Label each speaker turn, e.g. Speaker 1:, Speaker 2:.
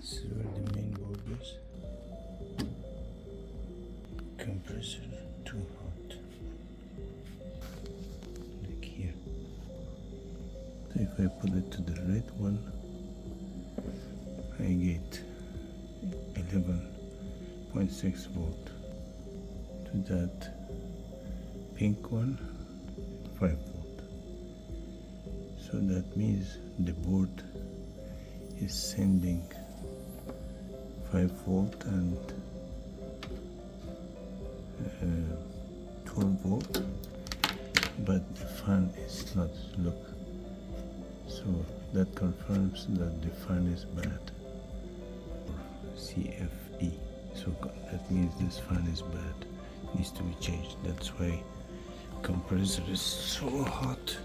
Speaker 1: This is where the main board is. Compressor too hot. Like here. So if I put it to the red one, I get 11.6 volt. To that pink one, 5 volt. So that means the board is sending 5 volt and 12 volt, but the fan is not. Look, so that confirms that the fan is bad. CFE, so that means this fan is bad, needs to be changed. That's why compressor is so hot.